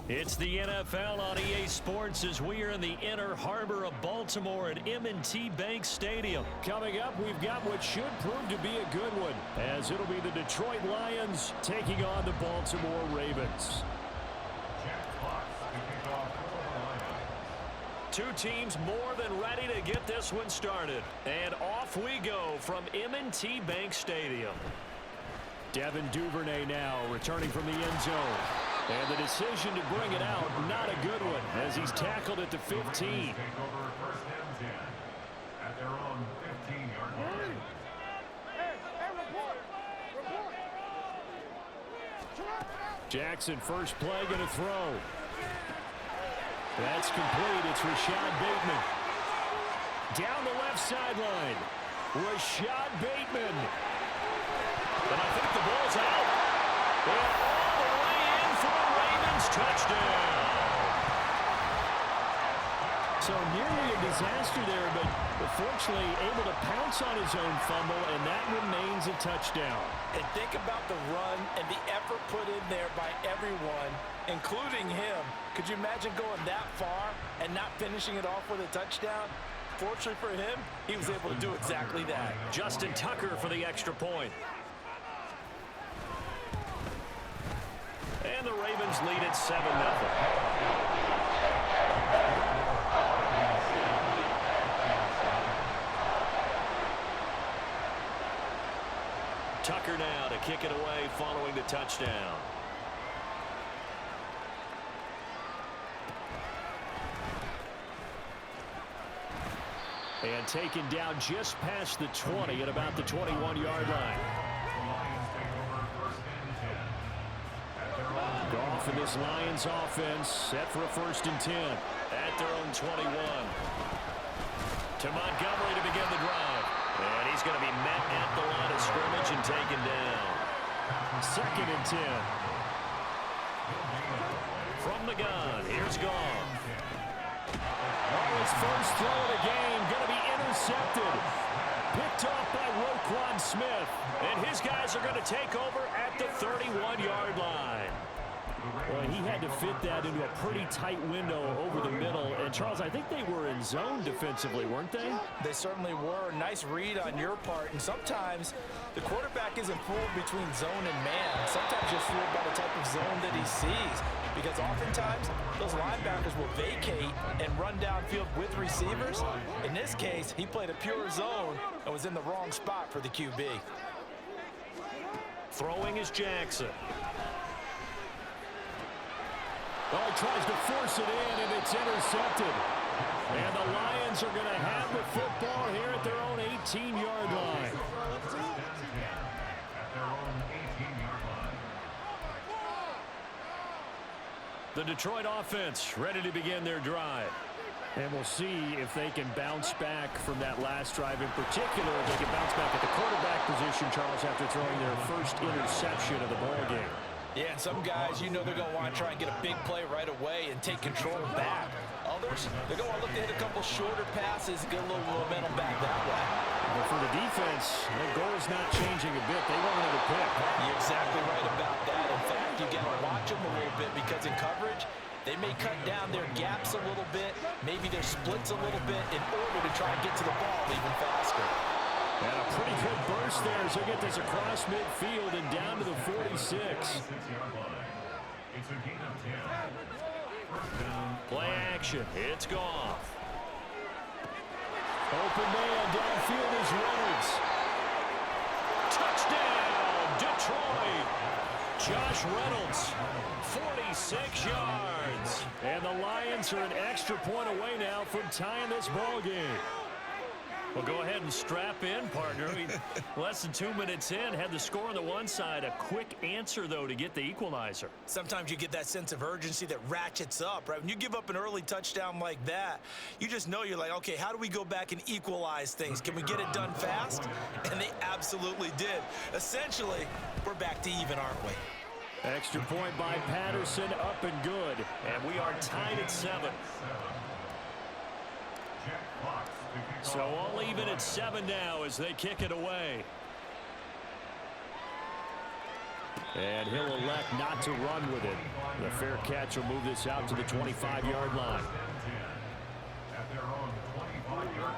It's the NFL on EA Sports as we are in the inner harbor of Baltimore at M&T Bank Stadium. Coming up, we've got what should prove to be a good one, as it'll be the Detroit Lions taking on the Baltimore Ravens. Two teams more than ready to get this one started. And off we go from M&T Bank Stadium. Devin Duvernay now returning from the end zone. And the decision to bring it out, not a good one, as he's tackled at the 15. Jackson, first play, going to throw. That's complete. It's Rashad Bateman. Down the left sideline. Rashad Bateman. And I think the ball's out. And all the way in for a Ravens touchdown. So nearly a disaster there, but fortunately able to pounce on his own fumble, and that remains a touchdown. And think about the run and the effort put in there by everyone, including him. Could you imagine going that far and not finishing it off with a touchdown? Fortunately for him, he was able to do exactly that. Justin Tucker for the extra point. And the Ravens lead at 7-0. Tucker now to kick it away following the touchdown. And taken down just past the 20 at about the 21-yard line. Goff in this Lions offense set for a 1st and 10 at their own 21. To Montgomery to begin the drive. And he's going to be met at the line of scrimmage and taken down. 2nd and 10. From the gun, here's Goff. His first throw of the game going to be intercepted. Picked off by Roquan Smith. And his guys are going to take over at the 31-yard line. Well, he had to fit that into a pretty tight window over the middle. And, Charles, I think they were in zone defensively, weren't they? They certainly were. Nice read on your part. And sometimes the quarterback isn't fooled between zone and man. Sometimes you're fooled by the type of zone that he sees. Because oftentimes, those linebackers will vacate and run downfield with receivers. In this case, he played a pure zone and was in the wrong spot for the QB. Throwing is Jackson. Oh, he tries to force it in, and it's intercepted. And the Lions are going to have the football here at their own 18-yard line. The Detroit offense ready to begin their drive. And we'll see if they can bounce back from that last drive in particular. If they can bounce back at the quarterback position, Charles, after throwing their first interception of the ballgame. Yeah, and some guys, you know they're going to want to try and get a big play right away and take control back. Others, they're going to look to hit a couple shorter passes and get a little momentum back that way. But for the defense, the goal is not changing a bit. They want another pick. You're exactly right about that. In fact, you got to watch them a little bit because in coverage, they may cut down their gaps a little bit, maybe their splits a little bit in order to try and get to the ball even faster. And a pretty good burst there as they get this across midfield and down to the 46. Play action. It's Goff. Open man downfield is Reynolds. Touchdown, Detroit. Josh Reynolds, 46 yards. And the Lions are an extra point away now from tying this ball game. Well, go ahead and strap in, partner. Less than 2 minutes in, had the score on the one side. A quick answer, though, to get the equalizer. Sometimes you get that sense of urgency that ratchets up, right? When you give up an early touchdown like that, you just know you're like, okay, how do we go back and equalize things? Can we get it done fast? And they absolutely did. Essentially, we're back to even, aren't we? Extra point by Patterson, up and good. And we are tied at 7. So all even at 7 now as they kick it away. And he'll elect not to run with it. The fair catch will move this out to the 25-yard line.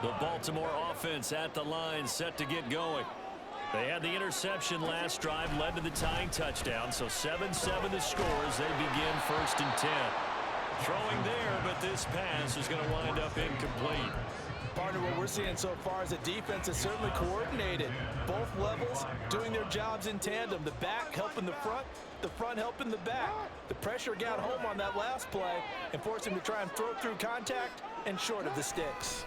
The Baltimore offense at the line, set to get going. They had the interception last drive, led to the tying touchdown, so 7-7 the score as they begin 1st and 10. Throwing there, but this pass is going to wind up incomplete. Partner, what we're seeing so far is a defense that's certainly coordinated. Both levels doing their jobs in tandem. The back helping the front helping the back. The pressure got home on that last play and forced him to try and throw through contact and short of the sticks.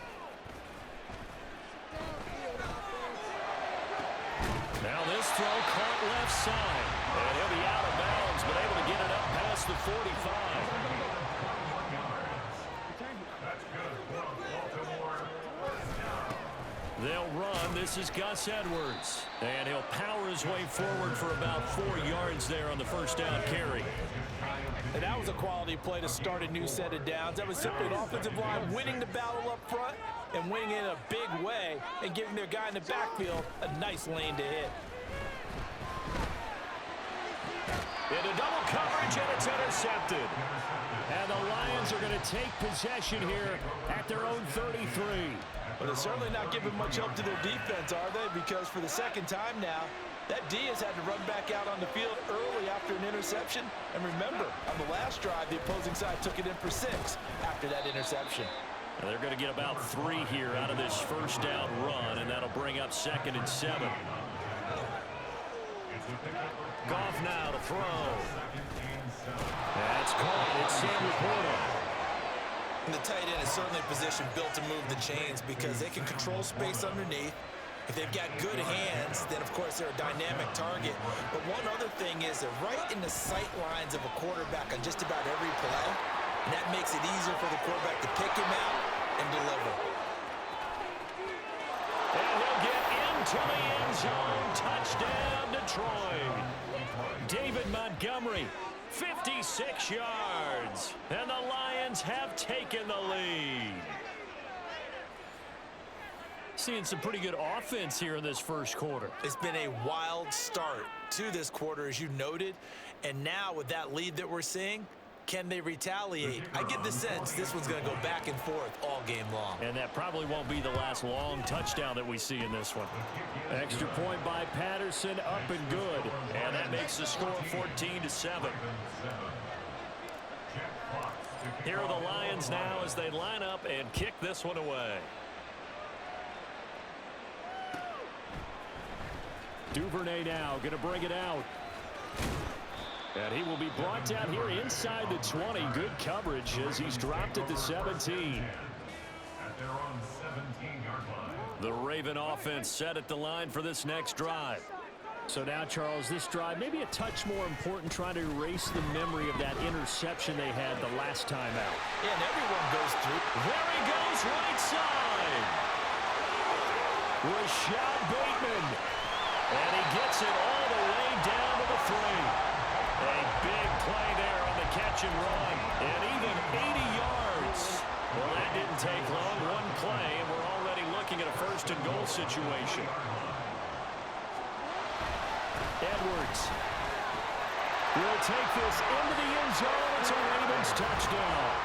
Now this throw caught left side, and he'll be out of bounds, but able to get it up past the 45. They'll run. This is Gus Edwards, and he'll power his way forward for about 4 yards there on the first down carry. And that was a quality play to start a new set of downs. That was simply an offensive line winning the battle up front and winning in a big way and giving their guy in the backfield a nice lane to hit. Into double coverage, and it's intercepted. And the Lions are going to take possession here at their own 33. But they're certainly not giving much help to their defense, are they? Because for the second time now, that D has had to run back out on the field early after an interception. And remember, on the last drive, the opposing side took it in for 6 after that interception. And they're going to get about 3 here out of this first down run, and that'll bring up 2nd and 7. Goff now to throw. That's caught. It's Sam Laporta. And the tight end is certainly a position built to move the chains because they can control space underneath. If they've got good hands, then of course they're a dynamic target. But one other thing is they're right in the sight lines of a quarterback on just about every play. And that makes it easier for the quarterback to pick him out and deliver. And he'll get into the end zone. Touchdown, Detroit. David Montgomery, 56 yards. And the Lions have taken the lead. Seeing some pretty good offense here in this first quarter. It's been a wild start to this quarter, as you noted. And now with that lead that we're seeing, can they retaliate? I get the sense this one's going to go back and forth all game long. And that probably won't be the last long touchdown that we see in this one. Extra point by Patterson, up and good. And that makes the score 14-7. Here are the Lions now as they line up and kick this one away. Duvernay now going to bring it out. And he will be brought down here inside the 20. Good coverage as he's dropped at the 17. The Raven offense set at the line for this next drive. So now, Charles, this drive maybe a touch more important, trying to erase the memory of that interception they had the last time out. Yeah, and everyone goes through. There he goes, right side. Rashad Bateman. And he gets it all the way down to the 3. A big play there on the catch and run. And even 80 yards. Well, that didn't take long. One play, and we're already looking at a 1st and goal situation. Edwards will take this into the end zone. It's a Ravens touchdown.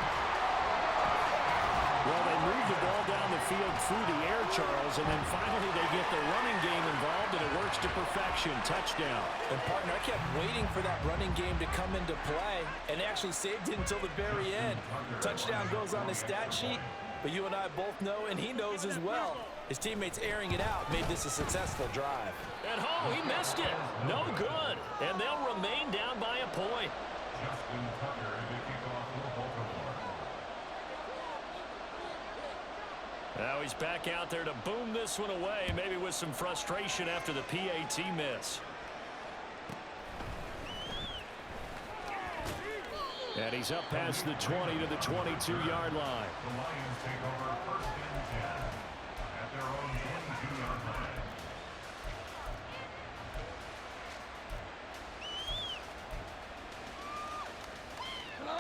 Well, they move the ball down the field through the air, Charles, and then finally they get the running game involved, and it works to perfection. Touchdown. And, partner, I kept waiting for that running game to come into play and actually saved it until the very end. Touchdown goes on his stat sheet, but you and I both know, and he knows as well, his teammates airing it out made this a successful drive. And he missed it. No good. And they'll remain down by a point. Now he's back out there to boom this one away, maybe with some frustration after the PAT miss. And he's up past the 20 to the 22-yard line. The Lions take over 1st and 10 at their own 22-yard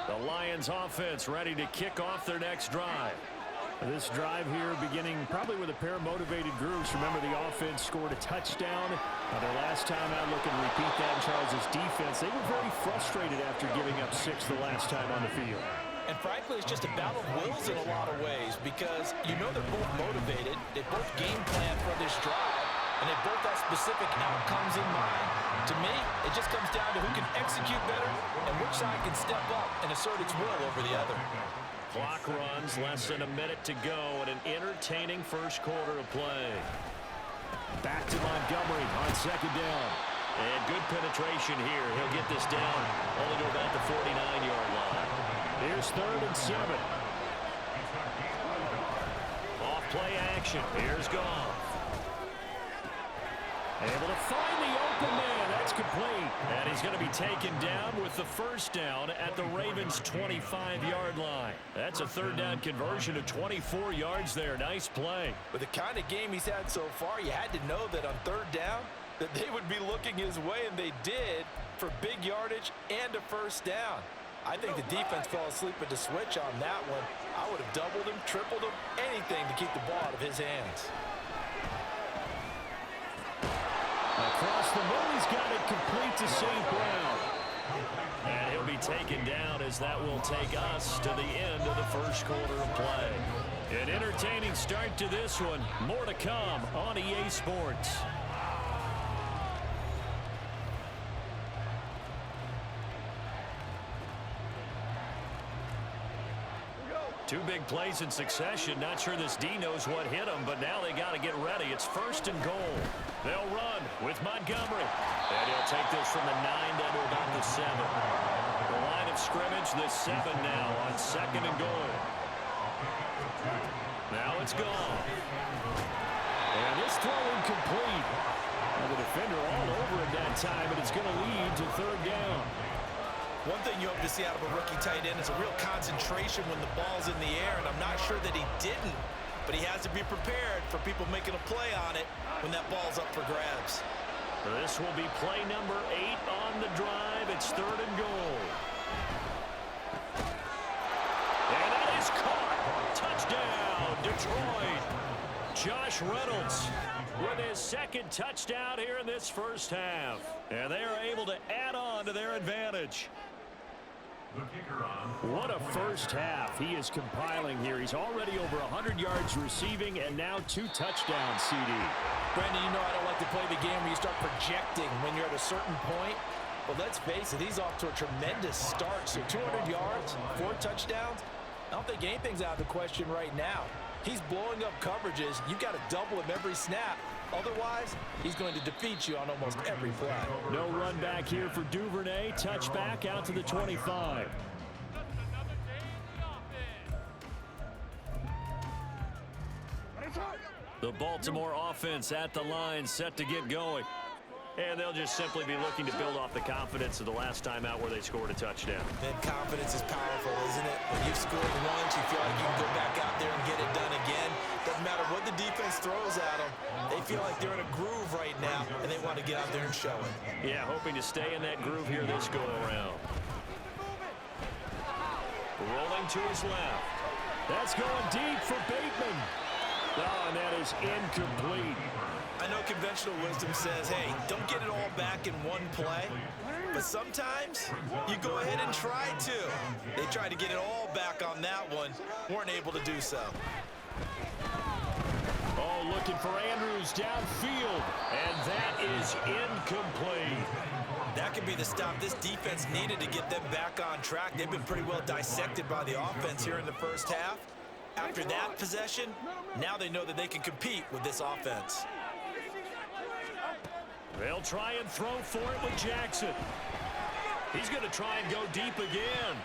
line. The Lions offense ready to kick off their next drive. This drive here beginning probably with a pair of motivated groups. Remember, the offense scored a touchdown. Their last time out, looking to repeat that in Charles' defense. They were very frustrated after giving up 6 the last time on the field. And frankly, it's just a battle of wills in a lot of ways because you know they're both motivated. They both game plan for this drive, and they both have specific outcomes in mind. To me, it just comes down to who can execute better and which side can step up and assert its will over the other. Clock runs, less than a minute to go, and an entertaining first quarter of play. Back to Montgomery on second down. And good penetration here. He'll get this down only to about the 49-yard line. Here's 3rd and 7. Off play action. Here's Goff. Able to find the open man. That's complete. And he's going to be taken down with the first down at the Ravens' 25-yard line. That's a 3rd down conversion of 24 yards there. Nice play. With the kind of game he's had so far, you had to know that on 3rd down that they would be looking his way, and they did, for big yardage and a first down. I think the defense fell asleep at the switch on that one. I would have doubled him, tripled him, anything to keep the ball out of his hands. Across the middle, he's got it complete to St. Brown. And he'll be taken down as that will take us to the end of the first quarter of play. An entertaining start to this one. More to come on EA Sports. Two big plays in succession. Not sure this D knows what hit him, but now they got to get ready. It's 1st and goal. They'll run with Montgomery. And he'll take this from the 9 down to about the 7. The line of scrimmage, the 7 now on 2nd and goal. Now it's gone. And this throw incomplete. And the defender all over it that time, but it's going to lead to 3rd down. One thing you hope to see out of a rookie tight end is a real concentration when the ball's in the air, and I'm not sure that he didn't, but he has to be prepared for people making a play on it when that ball's up for grabs. This will be play number 8 on the drive. It's 3rd and goal. And that is caught. Touchdown, Detroit. Josh Reynolds with his 2nd touchdown here in this first half. And they are able to add on to their advantage. What a first half he is compiling here. He's already over 100 yards receiving and now 2 touchdowns, CD. Brandon, you know I don't like to play the game where you start projecting when you're at a certain point. But let's face it, he's off to a tremendous start. So 200 yards, 4 touchdowns. I don't think anything's out of the question right now. He's blowing up coverages. You've got to double him every snap. Otherwise, he's going to defeat you on almost every play. No run back here for Duvernay. Touchback out to the 25. The Baltimore offense at the line, set to get going. And they'll just simply be looking to build off the confidence of the last time out where they scored a touchdown. Man, confidence is powerful, isn't it? When you've scored once, you feel like you can go back out there and get it done again. Doesn't matter what the defense throws at them. They feel like they're in a groove right now, and they want to get out there and show it. Yeah, hoping to stay in that groove here this go-around. Rolling to his left. That's going deep for Bateman. Oh, and that is incomplete. I know conventional wisdom says, hey, don't get it all back in one play. But sometimes you go ahead and try to. They tried to get it all back on that one. Weren't able to do so. Oh, looking for Andrews downfield. And that is incomplete. That could be the stop this defense needed to get them back on track. They've been pretty well dissected by the offense here in the first half. After that possession, now they know that they can compete with this offense. They'll try and throw for it with Jackson. He's going to try and go deep again.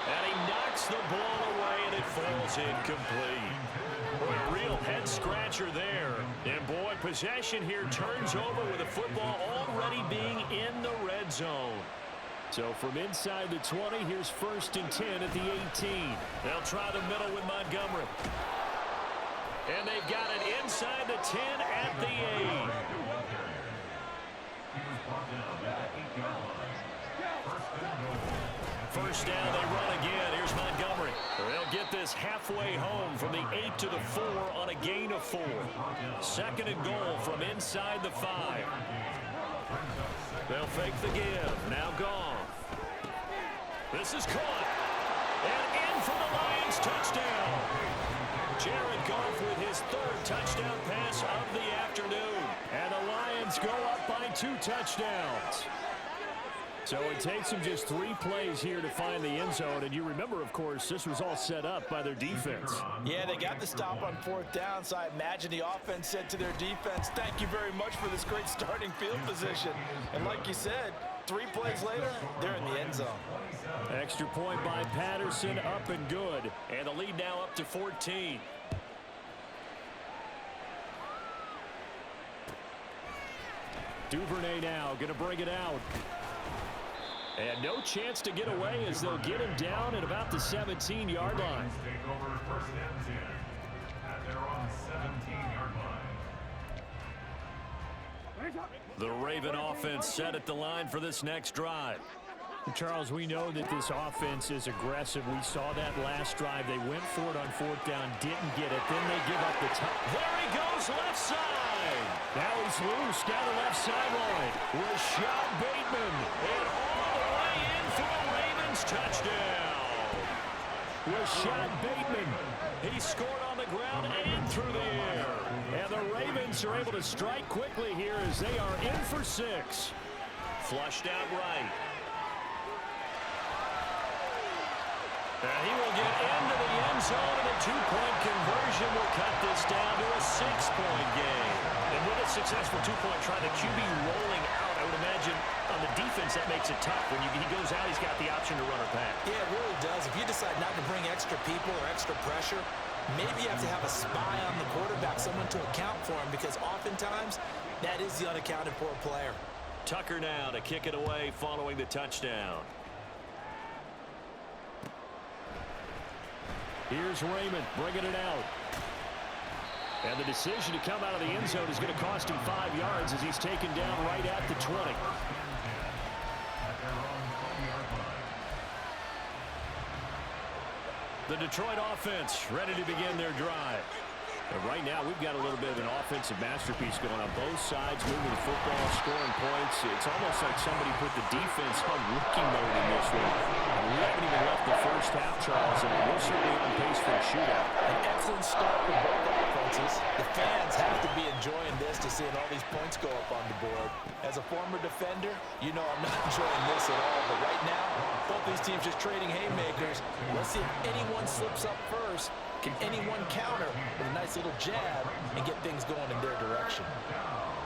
And he knocks the ball away, and it falls incomplete. Boy, a real head-scratcher there. And, boy, possession here turns over with the football already being in the red zone. So from inside the 20, here's 1st and 10 at the 18. They'll try the middle with Montgomery. And they've got it inside the 10 at the 8. first down, they run again. Here's Montgomery. They'll get this halfway home from the 8 to the 4 on a gain of 4. Second and goal from inside the 5. They'll fake the give. Now Goff. This is caught. And in for the Lions touchdown. Jared Goff with his 3rd touchdown pass of the afternoon. And the Lions go up by 2 touchdowns. So it takes them just 3 plays here to find the end zone. And you remember, of course, this was all set up by their defense. Yeah, they got the stop on 4th down, so I imagine the offense said to their defense, thank you very much for this great starting field position. And like you said, 3 plays later, they're in the end zone. Extra point by Patterson, up and good. And the lead now up to 14. Duvernay now going to bring it out. And no chance to get away as they'll get him down at about the 17-yard line. Take over 1st and 10 at their own 17-yard line. The Raven offense set at the line for this next drive. Charles, we know that this offense is aggressive. We saw that last drive. They went for it on 4th down, didn't get it. Then they give up the top. There he goes, left side. Now he's loose down the left sideline. Rashad Bateman. And all the way in for the Ravens touchdown. Rashad Bateman. He scored on the ground and through the air. And the Ravens are able to strike quickly here as they are in for 6. Flushed out right. And he will get into the end zone, and a 2-point conversion will cut this down to a 6-point game. And with a successful 2-point try, the QB rolling out, I would imagine on the defense that makes it tough. When he goes out, he's got the option to run or pass. Yeah, it really does. If you decide not to bring extra people or extra pressure, maybe you have to have a spy on the quarterback, someone to account for him, because oftentimes that is the unaccounted for player. Tucker now to kick it away following the touchdown. Here's Raymond bringing it out. And the decision to come out of the end zone is going to cost him 5 yards as he's taken down right at the 20. The Detroit offense ready to begin their drive. And right now, we've got a little bit of an offensive masterpiece going on both sides, moving the football, scoring points. It's almost like somebody put the defense on rookie mode in this one. And we haven't even left the first half, Charles, and we're certainly on pace for a shootout. An excellent start for both offenses. The fans have to be enjoying this to seeing all these points go up on the board. As a former defender, you know I'm not enjoying this at all. But right now, both these teams just trading haymakers. Let's see if anyone slips up first. Can anyone counter with a nice little jab and get things going in their direction?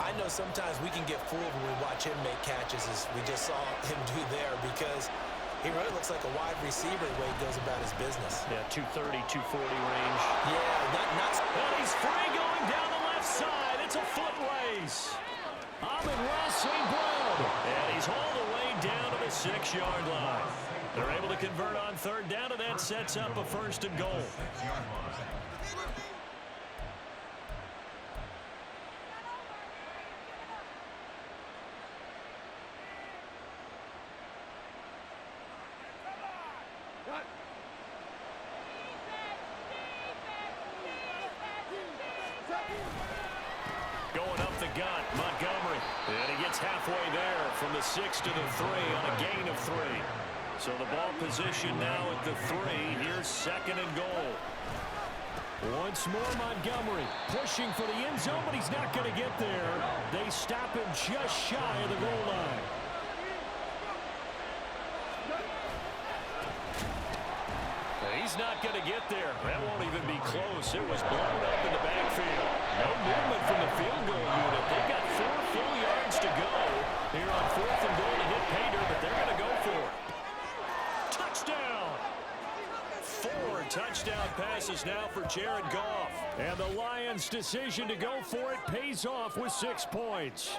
I know sometimes we can get fooled when we watch him make catches, as we just saw him do there, because he really looks like a wide receiver the way he goes about his business. Yeah, 230, 240 range. Yeah, not. And he's free going down the left side. It's a foot race. Amon-Ra St. Brown. And he's all the way down to the 6-yard line. They're able to convert on 3rd down, and that sets up a 1st and goal. Going up the gut, Montgomery. And he gets halfway there from the 6 to the 3 on a gain of 3. So the ball position now at the 3. Here's 2nd and goal. Once more, Montgomery pushing for the end zone, but he's not going to get there. They stop him just shy of the goal line. He's not going to get there. That won't even be close. It was blown up in the backfield. No movement from the field goal unit. They've got 4 full yards to go here on 4th and goal to hit Pater, but they're going to go for it. Touchdown! 4 touchdown passes now for Jared Goff. And the Lions' decision to go for it pays off with 6 points.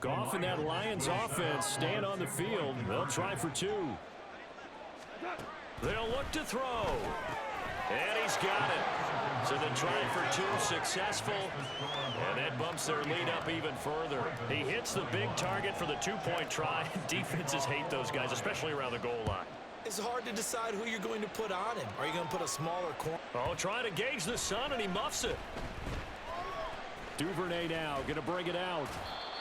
Goff and that Lions offense staying on the field. They'll try for 2. They'll look to throw. And he's got it. So the try for 2 successful. And that bumps their lead up even further. He hits the big target for the 2-point try. Defenses hate those guys, especially around the goal line. It's hard to decide who you're going to put on him. Are you going to put a smaller corner? Oh, trying to gauge the sun, and he muffs it. Duvernay now going to bring it out.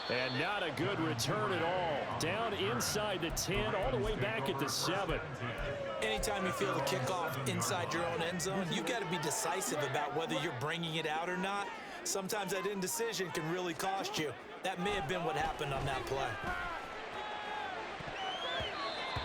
And not a good return at all. Down inside the 10, all the way back at the 7. Anytime you feel the kickoff inside your own end zone, you've got to be decisive about whether you're bringing it out or not. Sometimes that indecision can really cost you. That may have been what happened on that play.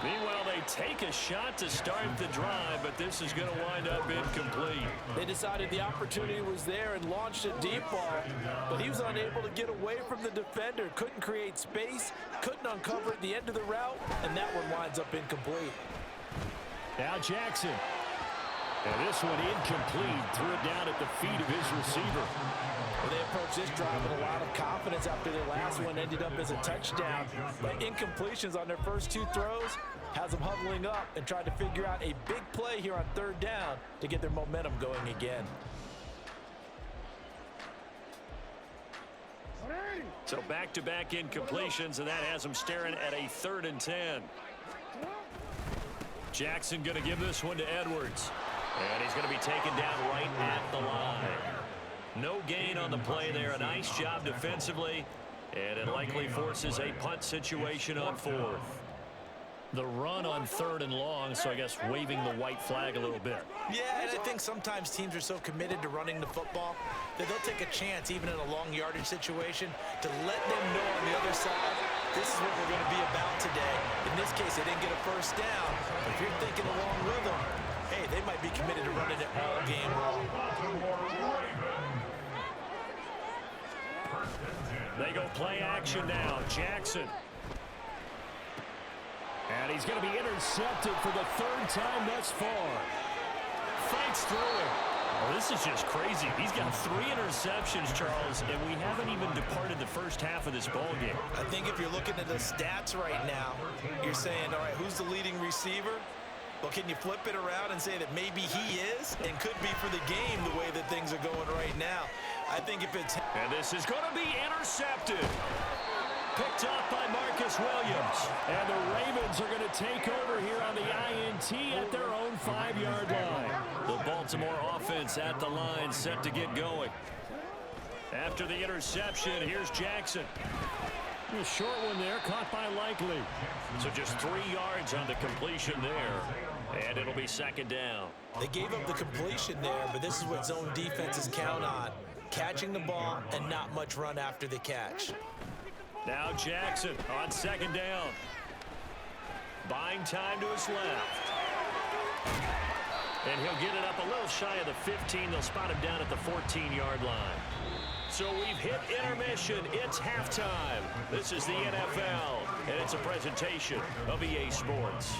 Meanwhile, they take a shot to start the drive, but this is going to wind up incomplete. They decided the opportunity was there and launched a deep ball, but he was unable to get away from the defender, couldn't create space, couldn't uncover at the end of the route, and that one winds up incomplete. Now Jackson. And this one incomplete. Threw it down at the feet of his receiver. Well, they approached this drive with a lot of confidence after their last one ended up as a touchdown. But incompletions on their first 2 throws has them huddling up and trying to figure out a big play here on 3rd down to get their momentum going again. So back-to-back incompletions, and that has them staring at a 3rd and 10. Jackson going to give this one to Edwards. And he's going to be taken down right at the line. No gain on the play there. A nice job defensively. And it likely forces a punt situation on 4th. The run on 3rd and long, so I guess waving the white flag a little bit. Yeah, and I think sometimes teams are so committed to running the football that they'll take a chance, even in a long yardage situation, to let them know on the other side, this is what we're going to be about today. In this case, they didn't get a first down. If you're thinking along with them, hey, they might be committed to running it all game long. They go play action now. Jackson. And he's going to be intercepted for the 3rd time thus far. Fights through it. Oh, this is just crazy. He's got 3 interceptions, Charles, and we haven't even departed the first half of this ballgame. I think if you're looking at the stats right now, you're saying, all right, who's the leading receiver? Well, can you flip it around and say that maybe he is and could be for the game the way that things are going right now? I think if it's... And this is going to be intercepted. Picked off by Marcus Williams. And the Ravens are going to take over here on the INT at their own 5-yard line. The Baltimore offense at the line, set to get going. After the interception, here's Jackson. A short one there, caught by Likely. So just 3 yards on the completion there. And it'll be 2nd down. They gave up the completion there, but this is what zone defenses count on. Catching the ball and not much run after the catch. Now Jackson on 2nd down. Buying time to his left. And he'll get it up a little shy of the 15. They'll spot him down at the 14-yard line. So we've hit intermission. It's halftime. This is the NFL, and it's a presentation of EA Sports.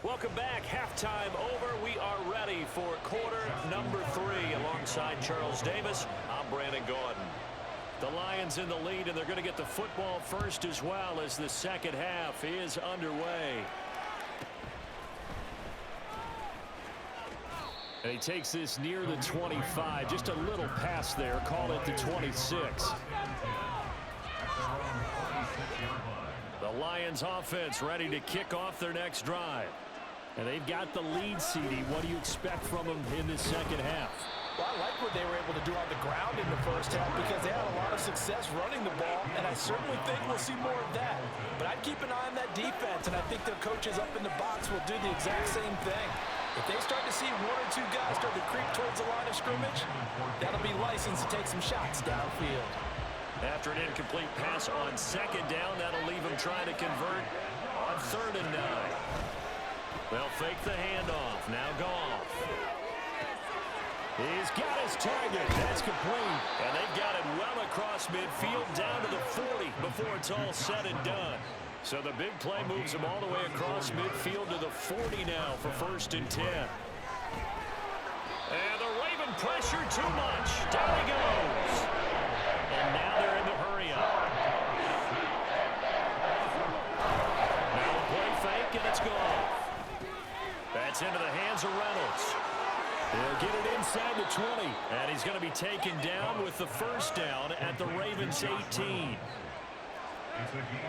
Welcome back. Halftime over. We are ready for quarter number 3 alongside Charles Davis. I'm Brandon Gordon. The Lions in the lead, and they're going to get the football first as well as the second half is underway. And he takes this near the 25. Just a little pass there. Call it the 26. The Lions offense ready to kick off their next drive. And they've got the lead, CD. What do you expect from them in this second half? Well, I like what they were able to do on the ground in the first half because they had a lot of success running the ball, and I certainly think we'll see more of that. But I'd keep an eye on that defense, and I think their coaches up in the box will do the exact same thing. If they start to see 1 or 2 guys start to creep towards the line of scrimmage, that'll be license to take some shots downfield. After an incomplete pass on 2nd down, that'll leave them trying to convert on 3rd and 9. They'll fake the handoff. Now Goff. He's got his target. That's complete. And they've got it well across midfield down to the 40 before it's all said and done. So the big play moves them all the way across midfield to the 40 now for 1st and 10. And the Raven pressure too much. Down he goes. And now they're in the hurry up. Now a play fake, and it's gone. That's into the hands of Reynolds. He'll get it inside the 20. And he's going to be taken down with the first down at the Ravens' 18. It's a gain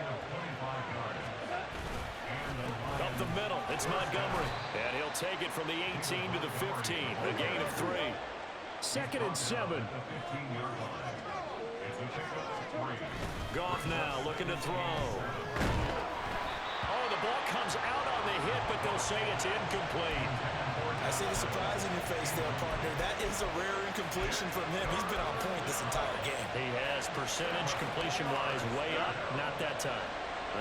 of 25 yards. Up the middle, it's Montgomery. And he'll take it from the 18 to the 15. A gain of 3. 2nd and 7. Goff now looking to throw. Oh, the ball comes out on the hit, but they'll say it's incomplete. I see the surprise in your face there, partner. That is a rare incompletion from him. He's been on point this entire game. He has percentage completion-wise way up, not that time.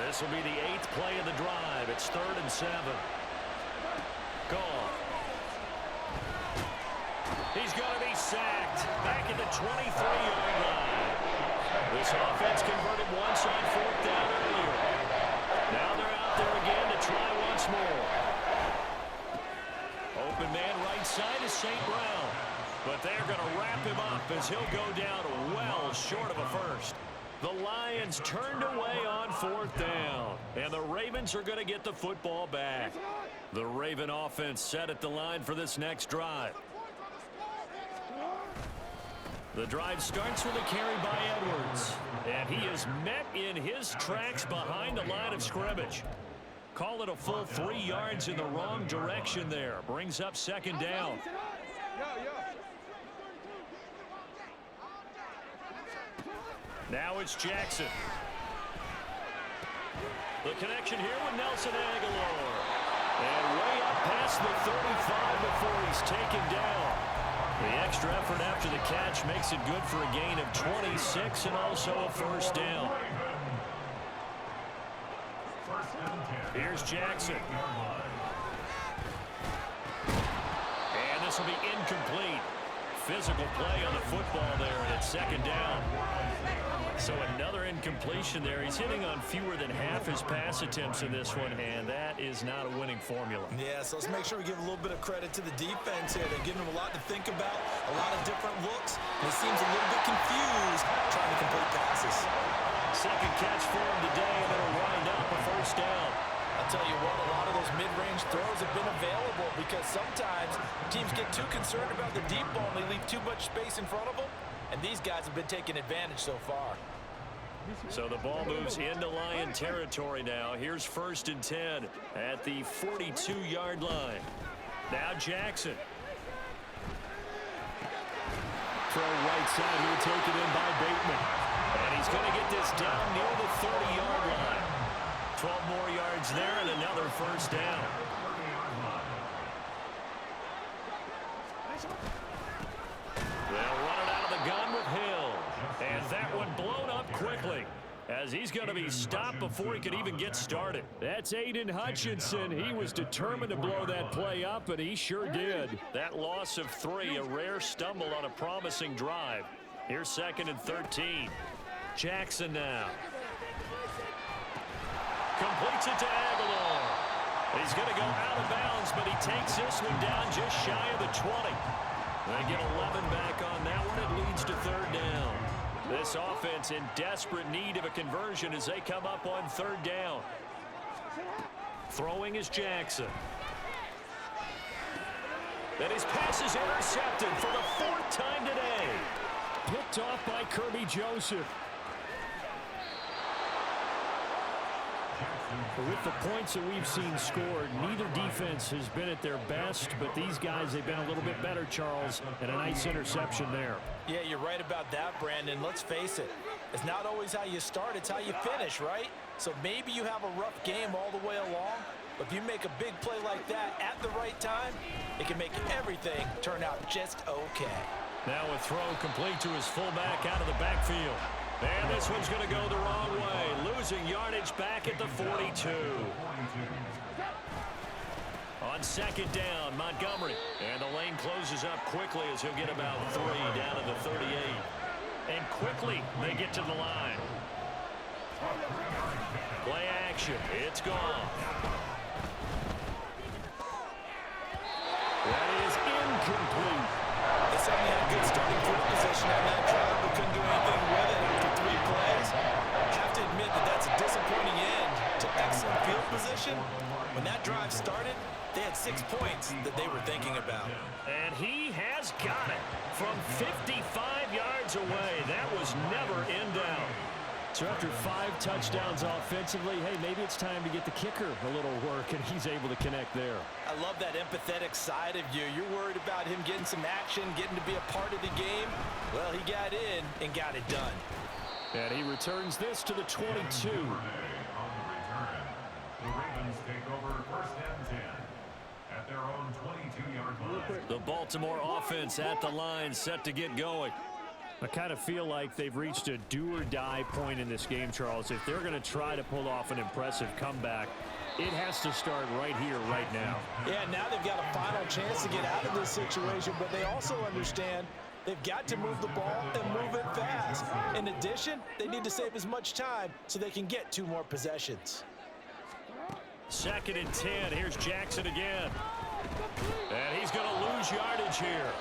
This will be the 8th play of the drive. It's 3rd and 7. Goff. He's going to be sacked back at the 23-yard line. This offense converted once on 4th down earlier. Now they're out there again to try once more. Open man right side is St. Brown. But they're going to wrap him up as he'll go down well short of a first. The Lions turned away on 4th down. And the Ravens are going to get the football back. The Raven offense set at the line for this next drive. The drive starts with a carry by Edwards. And he is met in his tracks behind the line of scrimmage. Call it a full 3 yards in the wrong direction there. Brings up 2nd down. Now it's Jackson. The connection here with Nelson Aguilar. And way up past the 35 before he's taken down. The extra effort after the catch makes it good for a gain of 26 and also a first down. Here's Jackson. And this will be incomplete. Physical play on the football there, and it's 2nd down. So another incompletion there. He's hitting on fewer than half his pass attempts in this one, and that is not a winning formula. Yeah, so let's make sure we give a little bit of credit to the defense here. They're giving him a lot to think about, a lot of different looks, and he seems a little bit confused trying to complete passes. Second catch for him today, and it'll wind up a first down. I'll tell you what, a lot of those mid-range throws have been available because sometimes teams get too concerned about the deep ball and they leave too much space in front of them, and these guys have been taking advantage so far. So the ball moves into Lion territory now. Here's 1st and 10 at the 42-yard line. Now Jackson. Throw right side here, taken in by Bateman. And he's going to get this down near the 30-yard line. 12 more yards there and another first down. They'll run it out of the gun with Hill. And that one blown up quickly as he's going to be stopped before he could even get started. That's Aiden Hutchinson. He was determined to blow that play up, and he sure did. That loss of 3, a rare stumble on a promising drive. Here's 2nd and 13. Jackson now. Completes it to Aguilar. He's going to go out of bounds, but he takes this one down just shy of the 20. They get 11 back on that one. It leads to 3rd down. This offense in desperate need of a conversion as they come up on 3rd down. Throwing is Jackson. And his pass is intercepted for the 4th time today. Picked off by Kirby Joseph. With the points that we've seen scored, neither defense has been at their best, but these guys, they've been a little bit better, Charles, and a nice interception there. Yeah, you're right about that, Brandon. Let's face it. It's not always how you start, it's how you finish, right? So maybe you have a rough game all the way along, but if you make a big play like that at the right time, it can make everything turn out just okay. Now a throw complete to his fullback out of the backfield. And this one's going to go the wrong way. Losing yardage back at the 42. On 2nd down, Montgomery. And the lane closes up quickly as he'll get about 3 down to the 38. And quickly they get to the line. Play action. It's gone. That is incomplete. They certainly had a good starting field position on that drive, but couldn't do anything with it. drive started, they had 6 points that they were thinking about. And he has got it from 55 yards away. That was never in doubt. So after 5 touchdowns offensively, hey, maybe it's time to get the kicker a little work, and he's able to connect there. I love that empathetic side of you. You're worried about him getting some action, getting to be a part of the game. Well, he got in and got it done. And he returns this to the 22. On the return, the Ravens take over first and 10 at their own 22-yard line. The Baltimore offense at the line, set to get going. I kind of feel like they've reached a do-or-die point in this game, Charles. If they're going to try to pull off an impressive comeback, it has to start right here, right now. Yeah, now they've got a final chance to get out of this situation, but they also understand they've got to move the ball and move it fast. In addition, they need to save as much time so they can get 2 more possessions. 2nd and 10. Here's Jackson again. And he's going to lose yardage here,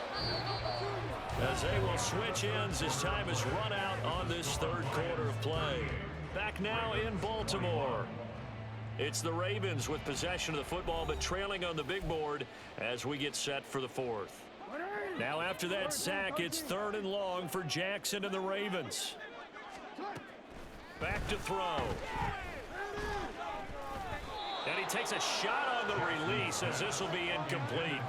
as they will switch ends as time is run out on this 3rd quarter of play. Back now in Baltimore. It's the Ravens with possession of the football, but trailing on the big board as we get set for the 4th. Now after that sack, it's 3rd and long for Jackson and the Ravens. Back to throw. And he takes a shot on the release, as this will be incomplete.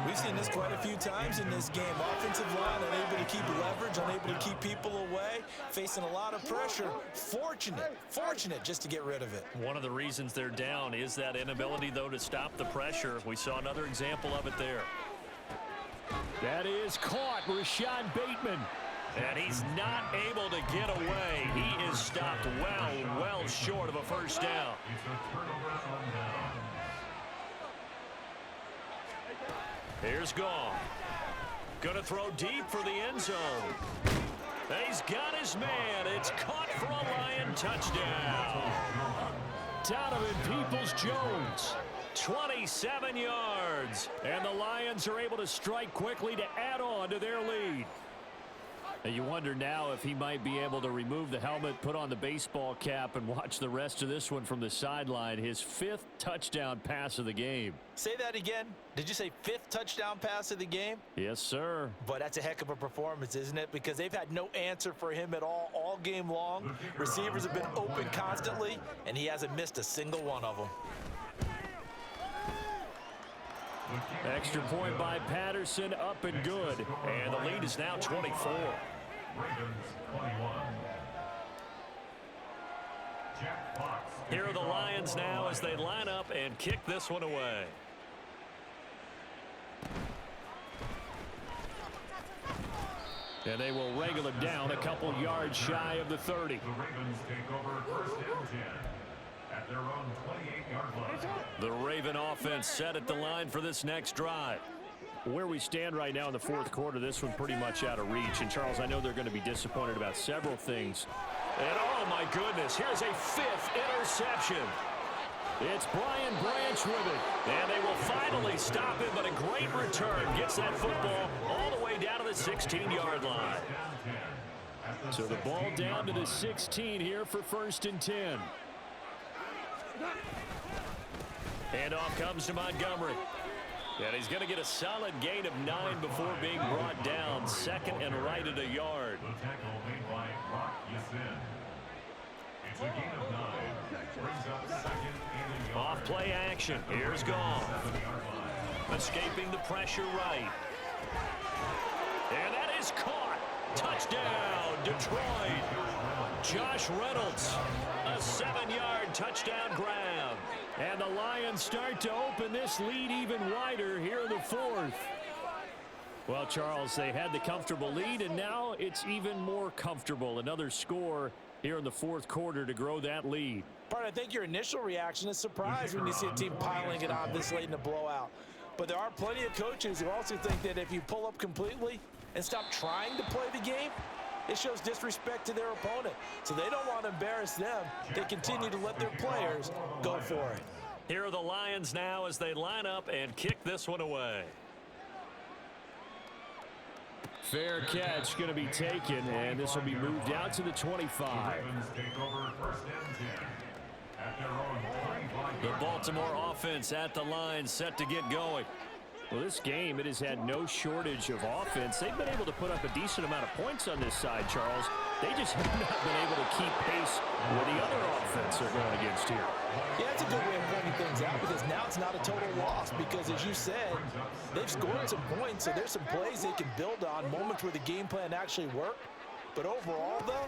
We've seen this quite a few times in this game. Offensive line unable to keep leverage, unable to keep people away, facing a lot of pressure. Fortunate just to get rid of it. One of the reasons they're down is that inability, though, to stop the pressure. We saw another example of it there. That is caught, Rashad Bateman. And he's not able to get away. He is stopped well short of a first down. It's a turnover on down. Here's Gong. Gonna throw deep for the end zone. He's got his man. It's caught for a Lion touchdown. Donovan Peoples-Jones. 27 yards. And the Lions are able to strike quickly to add on to their lead. And you wonder now if he might be able to remove the helmet, put on the baseball cap, and watch the rest of this one from the sideline. His 5th touchdown pass of the game. Say that again. Did you say 5th touchdown pass of the game? Yes, sir. But that's a heck of a performance, isn't it? Because they've had no answer for him at all game long. Receivers have been open constantly, and he hasn't missed a single one of them. Extra point by Patterson, up and good. And the lead is now 24. Ravens 21. Jack Fox. Here are the Lions now as they line up and kick this one away. And they will wrangle him down a couple yards shy of the 30. The Ravens take over first and 10 at their own 28-yard line. The Raven offense set at the line for this next drive. Where we stand right now in the 4th quarter, this one pretty much out of reach. And, Charles, I know they're going to be disappointed about several things. And, oh, my goodness, here's a 5th interception. It's Brian Branch with it. And they will finally stop him, but a great return gets that football all the way down to the 16-yard line. So the ball down to the 16 here for 1st and 10. Handoff comes to Montgomery. And he's going to get a solid gain of 9 before being brought down. 2nd and right at a yard. The tackle made by Brock Yassin. It's a gain of 9. Brings up 2nd and a yard. Off play action. Here's Gong. Escaping the pressure right. And that is caught. Touchdown, Detroit. Josh Reynolds. A 7-yard touchdown grab. And the Lions start to open this lead even wider here in the 4th. Well, Charles, they had the comfortable lead, and now it's even more comfortable. Another score here in the 4th quarter to grow that lead. Bart, I think your initial reaction is surprise when you see a team piling it on this late in the blowout. But there are plenty of coaches who also think that if you pull up completely and stop trying to play the game, it shows disrespect to their opponent. So they don't want to embarrass them. They continue to let their players go for it. Here are the Lions now as they line up and kick this one away. Fair catch going to be taken, and this will be moved out to the 25. Ravens take over first and 10 The Baltimore offense at the line, set to get going. Well, this game, it has had no shortage of offense. They've been able to put up a decent amount of points on this side, Charles. They just have not been able to keep pace with the other offense they're going against here. Yeah, it's a good way of pointing things out because now it's not a total loss because, as you said, they've scored some points, so there's some plays they can build on, moments where the game plan actually worked. But overall, though,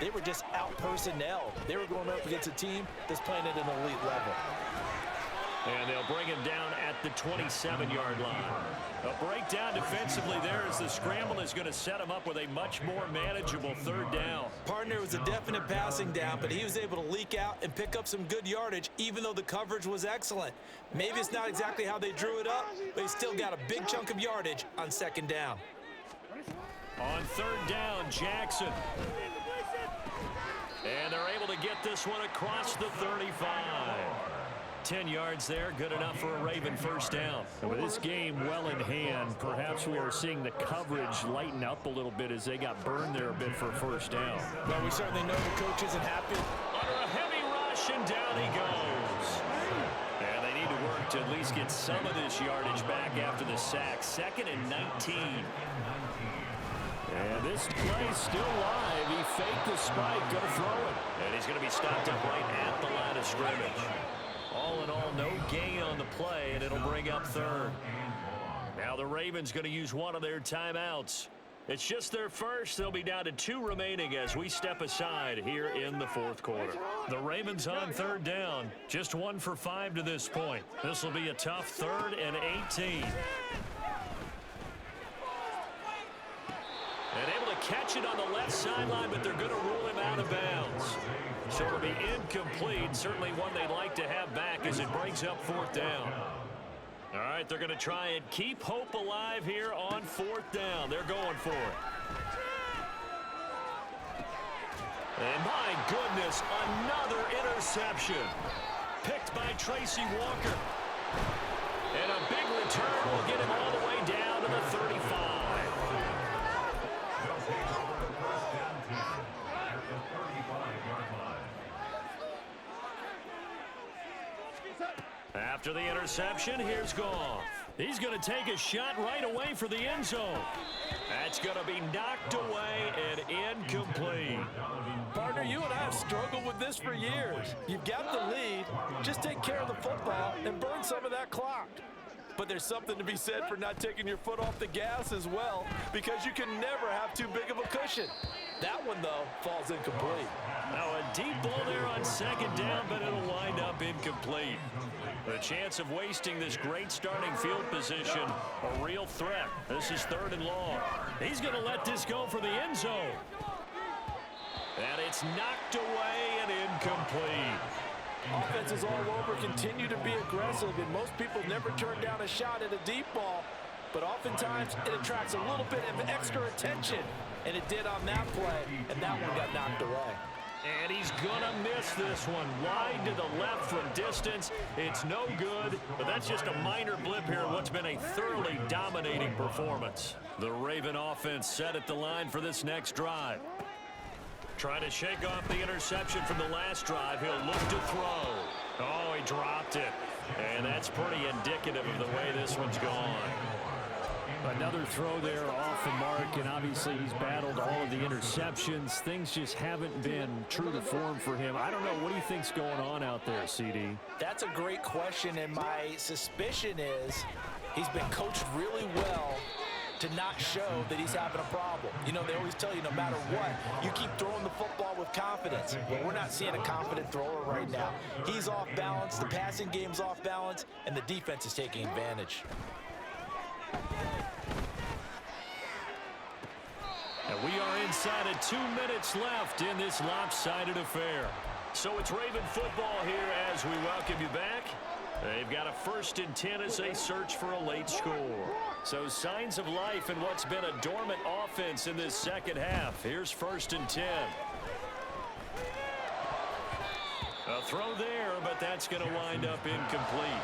they were just out-personnel. They were going up against a team that's playing at an elite level. And they'll bring him down at the 27-yard line. A breakdown defensively there as the scramble is going to set him up with a much more manageable third down. Partner was a definite passing down, but he was able to leak out and pick up some good yardage, even though the coverage was excellent. Maybe it's not exactly how they drew it up, but he still got a big chunk of yardage on second down. On third down, Jackson. And they're able to get this one across the 35. 10 yards there, good enough for a Raven first down. And with this game well in hand, perhaps we are seeing the coverage lighten up a little bit as they got burned there a bit for first down. Well, we certainly know the coach isn't happy. Under a heavy rush, and down he goes. And they need to work to at least get some of this yardage back after the sack. 2nd and 19. And this play still live. He faked the spike, going to throw it. And he's going to be stopped up right at the line of scrimmage. All in all, no gain on the play, and it'll bring up third. Now the Ravens going to use one of their timeouts. It's just their first. They'll be down to 2 remaining as we step aside here in the fourth quarter. The Ravens on third down, just 1 for 5 to this point. This will be a tough 3rd and 18. And able to catch it on the left sideline, but they're going to rule him out of bounds. So it'll be incomplete. Certainly one they'd like to have back as it brings up 4th down. All right, they're going to try and keep hope alive here on 4th down. They're going for it. And my goodness, another interception. Picked by Tracy Walker. And a big return will get him all the way down to the 35. After the interception, here's Goff. He's going to take a shot right away for the end zone. That's going to be knocked away and incomplete. Partner, you and I have struggled with this for years. You've got the lead. Just take care of the football and burn some of that clock. But there's something to be said for not taking your foot off the gas as well, because you can never have too big of a cushion. That one, though, falls incomplete. Now a deep ball there on 2nd down, but it'll wind up incomplete. The chance of wasting this great starting field position, a real threat. This is 3rd and long. He's going to let this go for the end zone. And it's knocked away and incomplete. Offenses all over continue to be aggressive, and most people never turn down a shot at a deep ball. But oftentimes, it attracts a little bit of extra attention. And it did on that play, and that one got knocked away. And he's going to miss this one. Wide to the left from distance. It's no good, but that's just a minor blip here in what's been a thoroughly dominating performance. The Raven offense set at the line for this next drive. Trying to shake off the interception from the last drive. He'll look to throw. Oh, he dropped it. And that's pretty indicative of the way this one's gone. Another throw there off the mark, and obviously he's battled all of the interceptions. Things just haven't been true to form for him. I don't know. What do you think's going on out there, CD? That's a great question, and my suspicion is he's been coached really well to not show that he's having a problem. You know, they always tell you no matter what, you keep throwing the football with confidence. Well, we're not seeing a confident thrower right now. He's off balance, the passing game's off balance, and the defense is taking advantage. And we are inside of 2 minutes left in this lopsided affair. So it's Raven football here as we welcome you back. They've got a 1st and 10 as they search for a late score. So signs of life in what's been a dormant offense in this second half. Here's 1st and 10. A throw there, but that's going to wind up incomplete.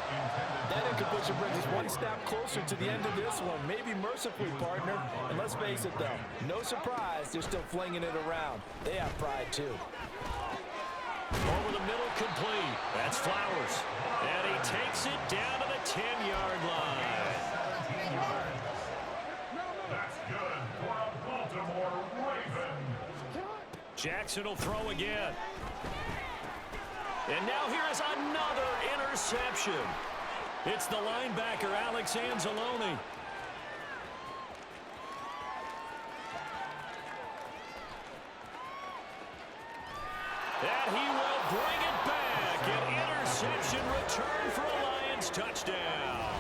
That incompletion brings us one step closer to the end of this one. Maybe mercifully, partner. And let's face it, though, no surprise, they're still flinging it around. They have pride, too. Over the middle, complete. That's Flowers. And he takes it down to the 10-yard line. 17 yards. That's good for a Baltimore Raven. Jackson will throw again. And now here is another interception. It's the linebacker, Alex Anzalone. And he will bring it back. An interception return for a Lions touchdown.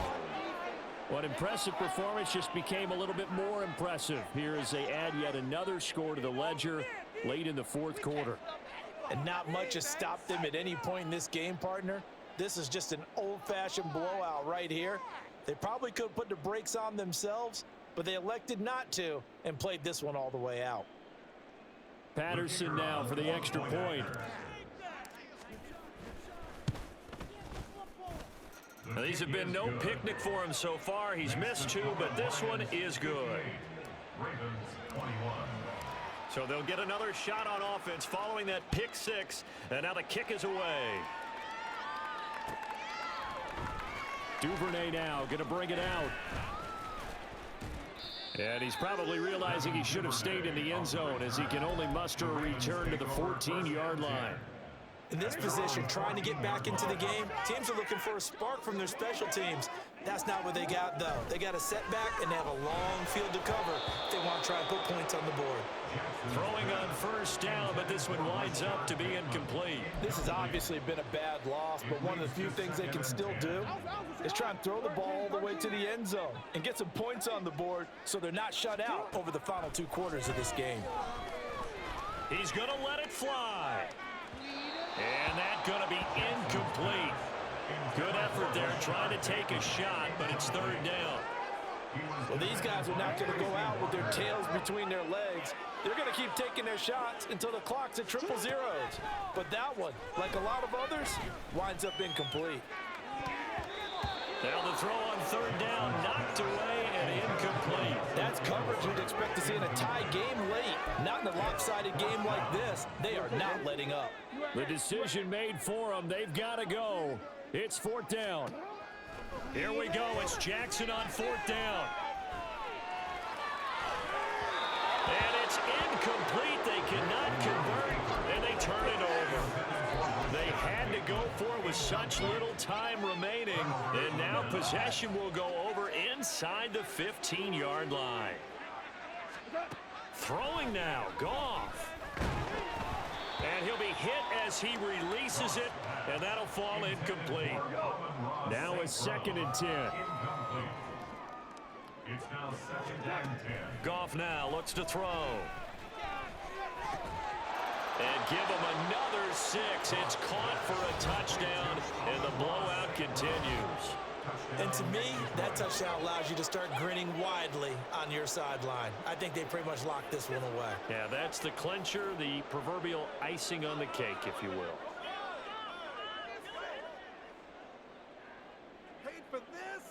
What impressive performance just became a little bit more impressive here as they add yet another score to the ledger late in the fourth quarter. And not much has stopped them at any point in this game, partner. This is just an old-fashioned blowout right here. They probably could have put the brakes on themselves, but they elected not to and played this one all the way out. Patterson now for the extra point. Now, these have been no picnic for him so far. He's missed two, but this one is good. Ravens 21. So they'll get another shot on offense following that pick six. And now the kick is away. Duvernay now going to bring it out. And he's probably realizing he should have stayed in the end zone as he can only muster a return to the 14-yard line. In this position, trying to get back into the game, teams are looking for a spark from their special teams. That's not what they got, though. They got a setback, and they have a long field to cover if they want to try and put points on the board. Throwing on first down, but this one winds up to be incomplete. This has obviously been a bad loss, but one of the few things they can still do is try and throw the ball all the way to the end zone and get some points on the board so they're not shut out over the final 2 quarters of this game. He's going to let it fly. And that's going to be incomplete. Good effort there trying to take a shot, but it's third down. Well, these guys are not going to go out with their tails between their legs. They're going to keep taking their shots until the clock's at triple zeros. But that one, like a lot of others, winds up incomplete. Now the throw on third down, knocked away and incomplete. That's coverage you'd expect to see in a tie game late. Not in a lopsided game like this. They are not letting up. The decision made for them. They've got to go. It's fourth down. Here we go. It's Jackson on fourth down. And it's incomplete. They cannot convert, and they turn it over. They had to go for it with such little time remaining, and now possession will go over inside the 15-yard line. Throwing now, Goff. And he'll be hit as he releases it, and that'll fall incomplete. Now a 2nd and 10. It's now 2nd and 10. Goff now looks to throw. And give him another 6. It's caught for a touchdown, and the blowout continues. And to me, that touchdown allows you to start grinning widely on your sideline. I think they pretty much locked this one away. Yeah, that's the clincher, the proverbial icing on the cake, if you will. Paid for this?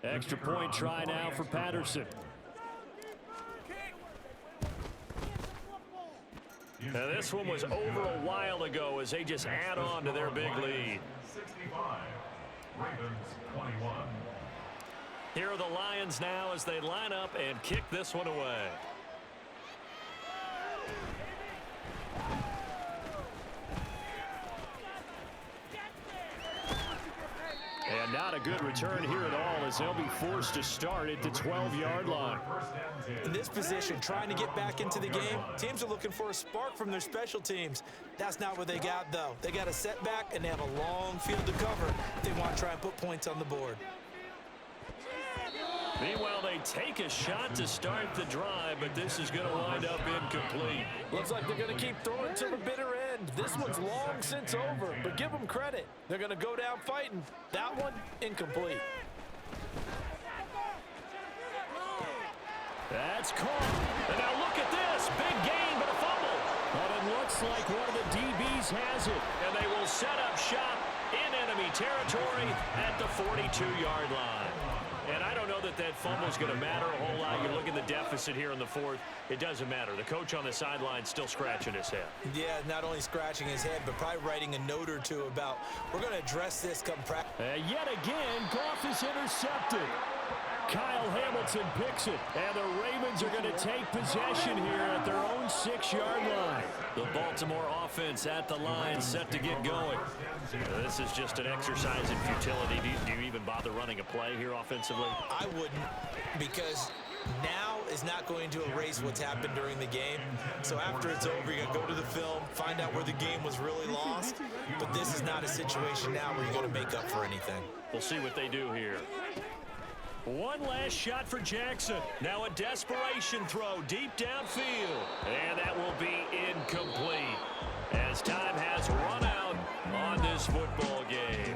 Extra point try now for Patterson. Now, this one was over a while ago as they just add on to their big lead. 65. Ravens 21. Here are the Lions now as they line up and kick this one away. And not a good return here at all as they'll be forced to start at the 12-yard line. In this position, trying to get back into the game, teams are looking for a spark from their special teams. That's not what they got, though. They got a setback, and they have a long field to cover if they want to try and put points on the board. Meanwhile, they take a shot to start the drive, but this is going to wind up incomplete. Looks like they're going to keep throwing to the bitter end. This one's long since over, but give them credit. They're going to go down fighting. That one, incomplete. That's caught. And now look at this. Big gain, but a fumble. But it looks like one of the DBs has it. And they will set up shop in enemy territory at the 42-yard line. And I don't know that that fumble is going to matter a whole lot. You look at the deficit here in the fourth. It doesn't matter. The coach on the sideline still scratching his head. Yeah, not only scratching his head, but probably writing a note or two about, we're going to address this come practice. Yet again, Goff is intercepted. Kyle Hamilton picks it, and the Ravens are going to take possession here at their own 6-yard line. The Baltimore offense at the line, set to get going. This is just an exercise in futility. Do you even bother running a play here offensively? I wouldn't, because now is not going to erase what's happened during the game. So after it's over, you're going to go to the film, find out where the game was really lost. But this is not a situation now where you're going to make up for anything. We'll see what they do here. One last shot for Jackson. Now a desperation throw deep downfield. And that will be incomplete as time has run out on this football game.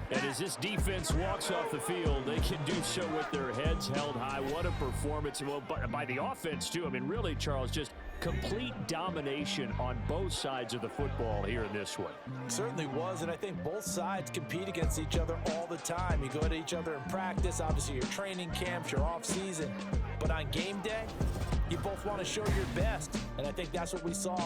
And as this defense walks off the field, they can do so with their heads held high. What a performance. Well, by the offense, too. I mean, really, Charles, just complete domination on both sides of the football here in this one. Certainly was, and I think both sides compete against each other all the time. You go at each other in practice, obviously your training camps, your off-season. But on game day, you both want to show your best, and I think that's what we saw.